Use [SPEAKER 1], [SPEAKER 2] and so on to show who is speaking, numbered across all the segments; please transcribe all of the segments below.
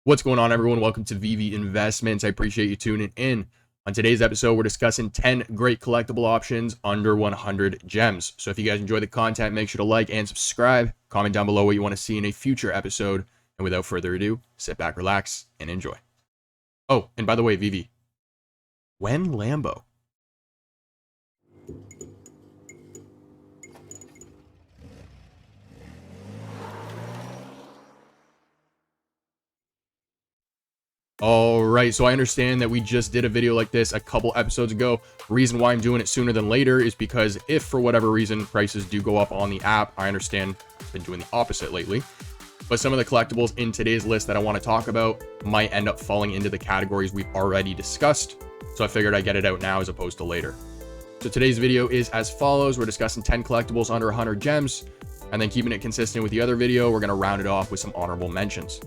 [SPEAKER 1] What's going on, everyone? Welcome to Veve Investments. I appreciate you tuning in. On today's episode, we're discussing 10 great collectible options under 100 gems. So if you guys enjoy the content, make sure to like and subscribe. Comment down below what you want to see in a future episode. And without further ado, sit back, relax, and enjoy. Oh, and by the way, Veve, when Lambo? All right, so I understand that we just did a video like this a couple episodes ago. Reason why I'm doing it sooner than later is because if for whatever reason prices do go up on the app, I understand I've been doing the opposite lately. But some of the collectibles in today's list that I want to talk about might end up falling into the categories we've already discussed. So I figured I'd get it out now as opposed to later. So today's video is as follows. We're discussing 10 collectibles under 100 gems, and then keeping it consistent with the other video, we're going to round it off with some honorable mentions.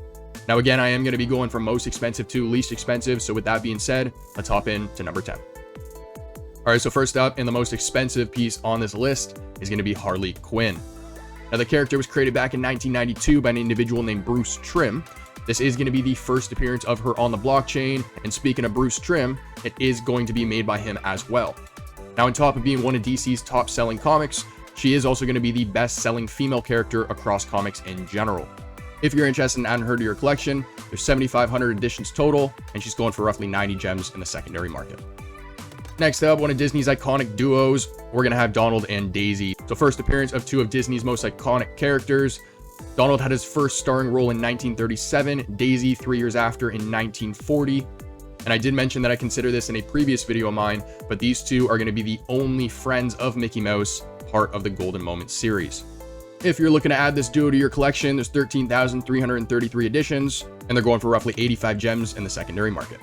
[SPEAKER 1] Now, again, I am going to be going from most expensive to least expensive. So with that being said, let's hop in to number 10. All right, so first up, in the most expensive piece on this list is going to be Harley Quinn. Now, the character was created back in 1992 by an individual named Bruce Trim. This is going to be the first appearance of her on the blockchain. And speaking of Bruce Trim, it is going to be made by him as well. Now, on top of being one of DC's top selling comics, she is also going to be the best selling female character across comics in general. If you're interested in adding her to your collection, there's 7,500 editions total, and she's going for roughly 90 gems in the secondary market. Next up, one of Disney's iconic duos, we're going to have Donald and Daisy. So first appearance of two of Disney's most iconic characters. Donald had his first starring role in 1937, Daisy 3 years after in 1940. And I did mention that I consider this in a previous video of mine, but these two are going to be the only friends of Mickey Mouse, part of the Golden Moment series. If you're looking to add this duo to your collection, there's 13,333 editions, and they're going for roughly 85 gems in the secondary market.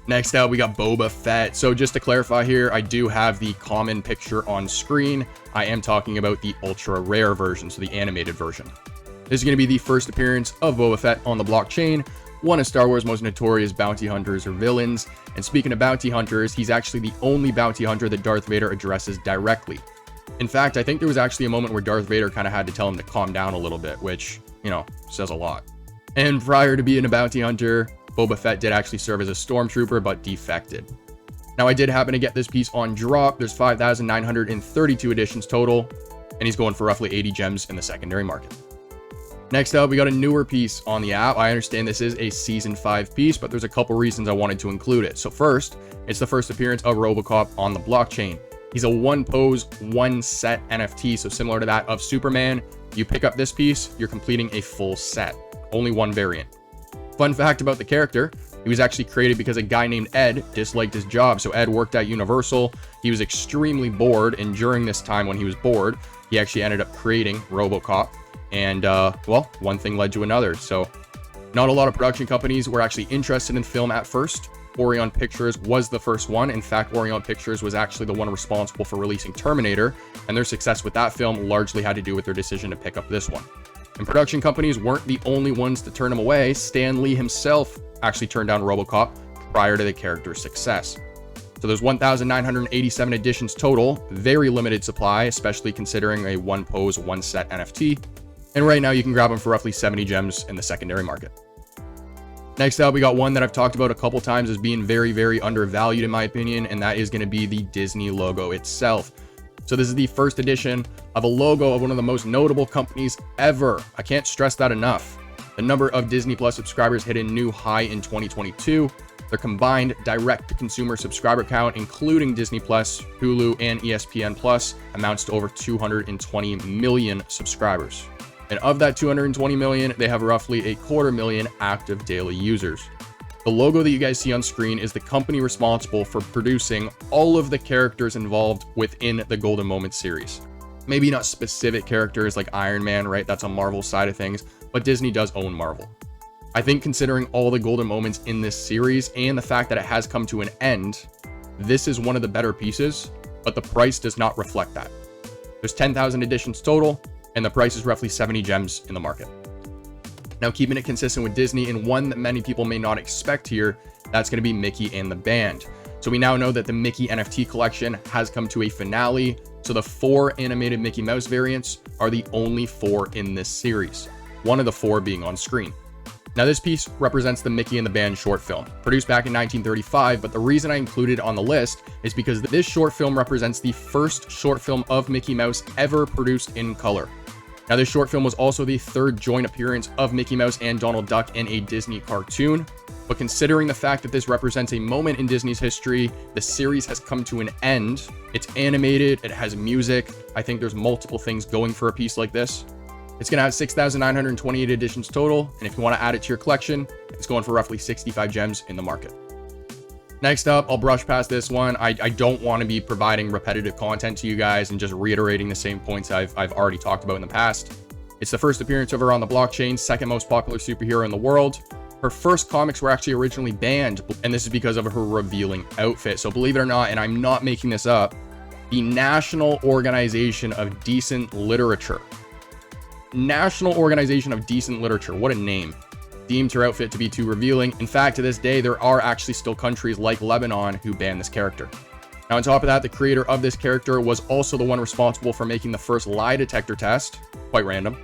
[SPEAKER 1] Next up, we got Boba Fett. So just to clarify here, I do have the common picture on screen. I am talking about the ultra rare version, so the animated version. This is going to be the first appearance of Boba Fett on the blockchain, one of Star Wars' most notorious bounty hunters or villains. And speaking of bounty hunters, he's actually the only bounty hunter that Darth Vader addresses directly. In fact, I think there was actually a moment where Darth Vader kind of had to tell him to calm down a little bit, which, you know, says a lot. And prior to being a bounty hunter, Boba Fett did actually serve as a stormtrooper, but defected. Now, I did happen to get this piece on drop. There's 5,932 editions total, and he's going for roughly 80 gems in the secondary market. Next up, we got a newer piece on the app. I understand this is a Season 5 piece, but there's a couple reasons I wanted to include it. So first, it's the first appearance of ROBOCOP on the blockchain. He's a one pose, one set NFT, so similar to that of Superman. You pick up this piece, you're completing a full set. Only one variant. Fun fact about the character, he was actually created because a guy named Ed disliked his job. So Ed worked at Universal. He was extremely bored, and during this time when he was bored, he actually ended up creating ROBOCOP. And, well, one thing led to another. So not a lot of production companies were actually interested in film at first. Orion Pictures was the first one. In fact, Orion Pictures was actually the one responsible for releasing Terminator, and their success with that film largely had to do with their decision to pick up this one. And production companies weren't the only ones to turn him away. Stan Lee himself actually turned down ROBOCOP prior to the character's success. So there's 1,987 editions total, very limited supply, especially considering a one pose, one set NFT. And right now you can grab them for roughly 70 gems in the secondary market. Next up, we got one that I've talked about a couple times as being very, very undervalued in my opinion, and that is going to be the Disney logo itself. So this is the first edition of a logo of one of the most notable companies ever. I can't stress that enough. The number of Disney Plus subscribers hit a new high in 2022. Their combined direct-to-consumer subscriber count, including Disney Plus, Hulu, and ESPN Plus, amounts to over 220 million subscribers. And of that 220 million, they have roughly 250,000 active daily users. The logo that you guys see on screen is the company responsible for producing all of the characters involved within the Golden Moment series. Maybe not specific characters like Iron Man, right? That's on Marvel's side of things, but Disney does own Marvel. I think considering all the Golden Moments in this series and the fact that it has come to an end, this is one of the better pieces, but the price does not reflect that. There's 10,000 editions total, and the price is roughly 70 gems in the market. Now, keeping it consistent with Disney, and one that many people may not expect here, that's going to be Mickey and the Band. So we now know that the Mickey NFT collection has come to a finale. So the 4 animated Mickey Mouse variants are the only 4 in this series, one of the 4 being on screen. Now, this piece represents the Mickey and the Band short film, produced back in 1935, but the reason I included it on the list is because this short film represents the first short film of Mickey Mouse ever produced in color. Now, this short film was also the third joint appearance of Mickey Mouse and Donald Duck in a Disney cartoon, but considering the fact that this represents a moment in Disney's history, the series has come to an end. It's animated, it has music. I think there's multiple things going for a piece like this. It's going to have 6,928 editions total, and if you want to add it to your collection, it's going for roughly 65 gems in the market. Next up, I'll brush past this one. I don't want to be providing repetitive content to you guys and just reiterating the same points I've already talked about in the past. It's the first appearance of her on the blockchain, second most popular superhero in the world. Her first comics were actually originally banned, and this is because of her revealing outfit. So believe it or not, and I'm not making this up, the National Organization of Decent Literature. National Organization of Decent Literature, what a name, deemed her outfit to be too revealing. In fact, to this day, there are actually still countries like Lebanon who ban this character. Now, on top of that, the creator of this character was also the one responsible for making the first lie detector test. Quite random.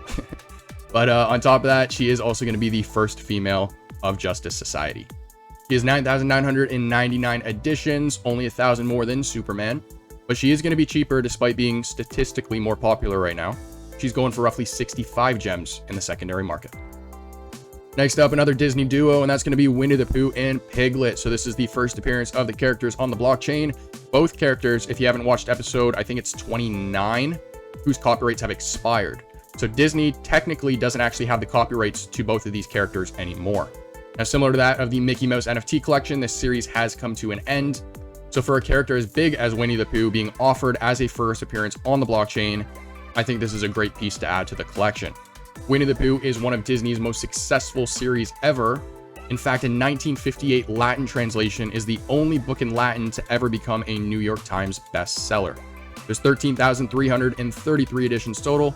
[SPEAKER 1] But on top of that, she is also going to be the first female of Justice Society. She has 9,999 editions, only 1,000 more than Superman, but she is going to be cheaper despite being statistically more popular right now. She's going for roughly 65 gems in the secondary market. Next up, another Disney duo, and that's going to be Winnie the Pooh and Piglet. So this is the first appearance of the characters on the blockchain. Both characters, if you haven't watched episode, I think it's 29, whose copyrights have expired. So Disney technically doesn't actually have the copyrights to both of these characters anymore. Now, similar to that of the Mickey Mouse NFT collection, this series has come to an end. So for a character as big as Winnie the Pooh being offered as a first appearance on the blockchain, I think this is a great piece to add to the collection. Winnie the Pooh is one of Disney's most successful series ever. In fact, a 1958 Latin translation is the only book in Latin to ever become a New York Times bestseller. There's 13,333 editions total,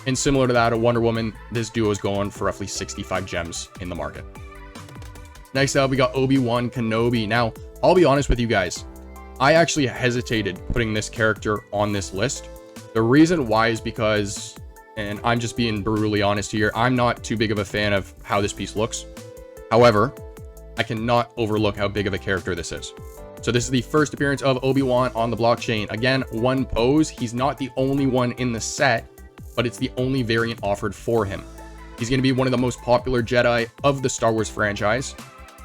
[SPEAKER 1] and similar to that of Wonder Woman, this duo is going for roughly 65 gems in the market. Next up, we got Obi-Wan Kenobi. Now, I'll be honest with you guys, I actually hesitated putting this character on this list. The reason why is because, and I'm just being brutally honest here, I'm not too big of a fan of how this piece looks. However, I cannot overlook how big of a character this is. So this is the first appearance of Obi-Wan on the blockchain. Again, one pose. He's not the only one in the set, but it's the only variant offered for him. He's going to be one of the most popular Jedi of the Star Wars franchise.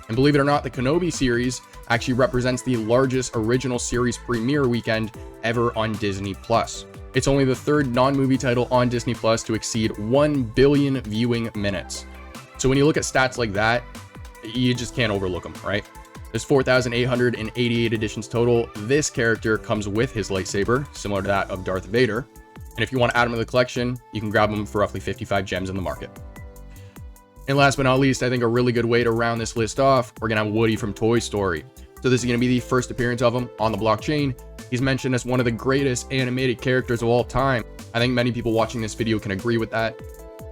[SPEAKER 1] And believe it or not, the Kenobi series actually represents the largest original series premiere weekend ever on Disney+. It's only the third non-movie title on Disney Plus to exceed 1 billion viewing minutes. So when you look at stats like that, you just can't overlook them, right? There's 4,888 editions total. This character comes with his lightsaber, similar to that of Darth Vader. And if you want to add him to the collection, you can grab him for roughly 55 gems in the market. And last but not least, I think a really good way to round this list off, we're going to have Woody from Toy Story. So this is going to be the first appearance of him on the blockchain. He's mentioned as one of the greatest animated characters of all time. I think many people watching this video can agree with that.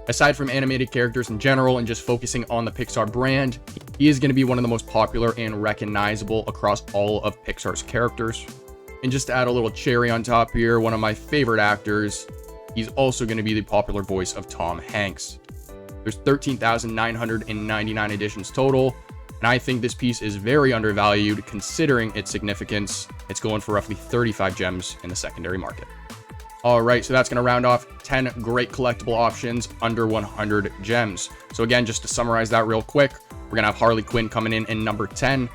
[SPEAKER 1] Aside from animated characters in general and just focusing on the Pixar brand, he is going to be one of the most popular and recognizable across all of Pixar's characters. And just to add a little cherry on top here, one of my favorite actors, he's also going to be the popular voice of Tom Hanks. There's 13,999 editions total. And I think this piece is very undervalued considering its significance. It's going for roughly 35 gems in the secondary market. All right, so that's going to round off 10 great collectible options under 100 gems. So again, just to summarize that real quick, we're going to have Harley Quinn coming in number 10.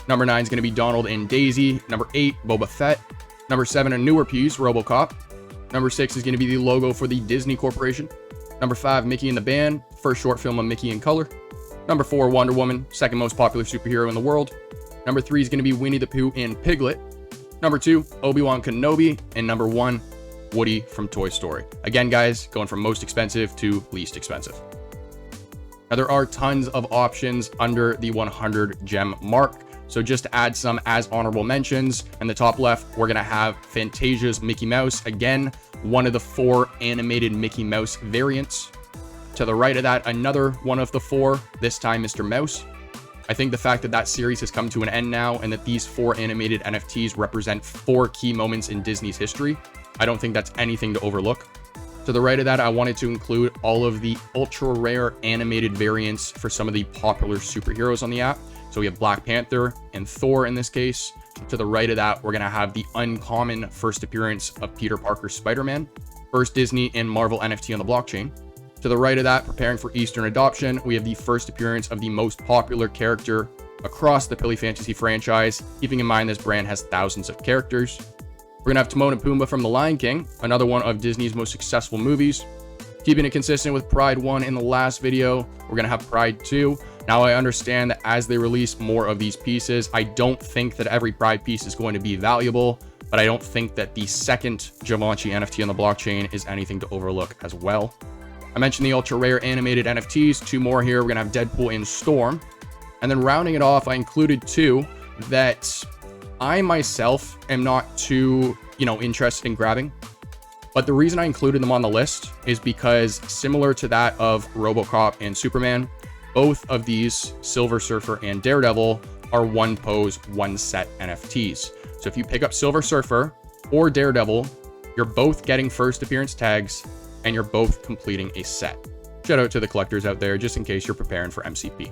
[SPEAKER 1] Number 9 is going to be Donald and Daisy. Number 8, Boba Fett. Number 7, a newer piece, ROBOCOP. Number 6 is going to be the logo for the Disney Corporation. Number 5, Mickey and the Band, first short film of Mickey in color. Number 4, Wonder Woman, second most popular superhero in the world. Number 3 is going to be Winnie the Pooh and Piglet. Number 2, Obi-Wan Kenobi. And number 1, Woody from Toy Story. Again, guys, going from most expensive to least expensive. Now, there are tons of options under the 100 gem mark. So just to add some as honorable mentions, in the top left, we're going to have Fantasia's Mickey Mouse. Again, one of the 4 animated Mickey Mouse variants. To the right of that, another one of the 4, this time Mr. Mouse. I think the fact that that series has come to an end now and that these 4 animated NFTs represent 4 key moments in Disney's history, I don't think that's anything to overlook. To the right of that, I wanted to include all of the ultra rare animated variants for some of the popular superheroes on the app. So we have Black Panther and Thor in this case. To the right of that, we're going to have the uncommon first appearance of Peter Parker's Spider-Man, first Disney and Marvel NFT on the blockchain. To the right of that, preparing for Eastern adoption, we have the first appearance of the most popular character across the Pilly Fantasy franchise, keeping in mind this brand has thousands of characters. We're going to have Timon and Pumbaa from The Lion King, another one of Disney's most successful movies. Keeping it consistent with Pride 1 in the last video, we're going to have Pride 2. Now, I understand that as they release more of these pieces, I don't think that every Pride piece is going to be valuable, but I don't think that the second Givenchy NFT on the blockchain is anything to overlook as well. I mentioned the ultra rare animated NFTs, 2 more here. We're going to have Deadpool and Storm. And then rounding it off, I included 2 that I myself am not too, interested in grabbing. But the reason I included them on the list is because similar to that of ROBOCOP and Superman, both of these, Silver Surfer and Daredevil, are one pose, one set NFTs. So if you pick up Silver Surfer or Daredevil, you're both getting first appearance tags and you're both completing a set. Shout out to the collectors out there, just in case you're preparing for MCP.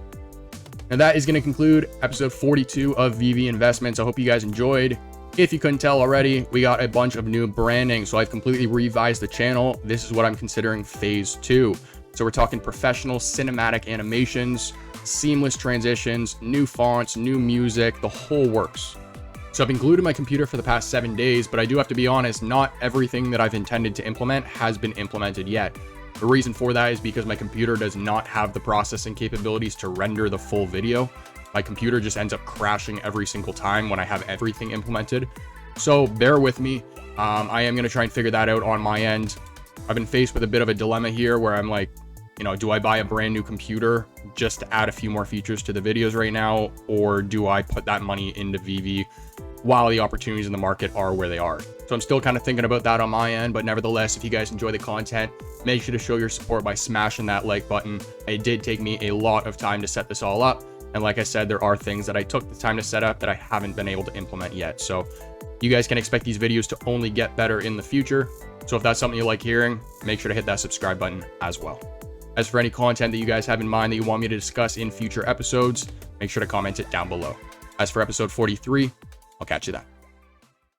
[SPEAKER 1] And that is going to conclude episode 42 of Veve Investments. I hope you guys enjoyed. If you couldn't tell already, we got a bunch of new branding. So I've completely revised the channel. This is what I'm considering phase 2. So we're talking professional cinematic animations, seamless transitions, new fonts, new music, the whole works. So I've been glued to my computer for the past 7 days, but I do have to be honest, not everything that I've intended to implement has been implemented yet. The reason for that is because my computer does not have the processing capabilities to render the full video. My computer just ends up crashing every single time when I have everything implemented. So bear with me. I am going to try and figure that out on my end. I've been faced with a bit of a dilemma here where I'm like, do I buy a brand new computer just to add a few more features to the videos right now? Or do I put that money into Veve while the opportunities in the market are where they are? So I'm still kind of thinking about that on my end, but nevertheless, if you guys enjoy the content, make sure to show your support by smashing that like button. It did take me a lot of time to set this all up. And like I said, there are things that I took the time to set up that I haven't been able to implement yet. So you guys can expect these videos to only get better in the future. So if that's something you like hearing, make sure to hit that subscribe button as well. As for any content that you guys have in mind that you want me to discuss in future episodes, make sure to comment it down below. As for episode 43, I'll catch you then.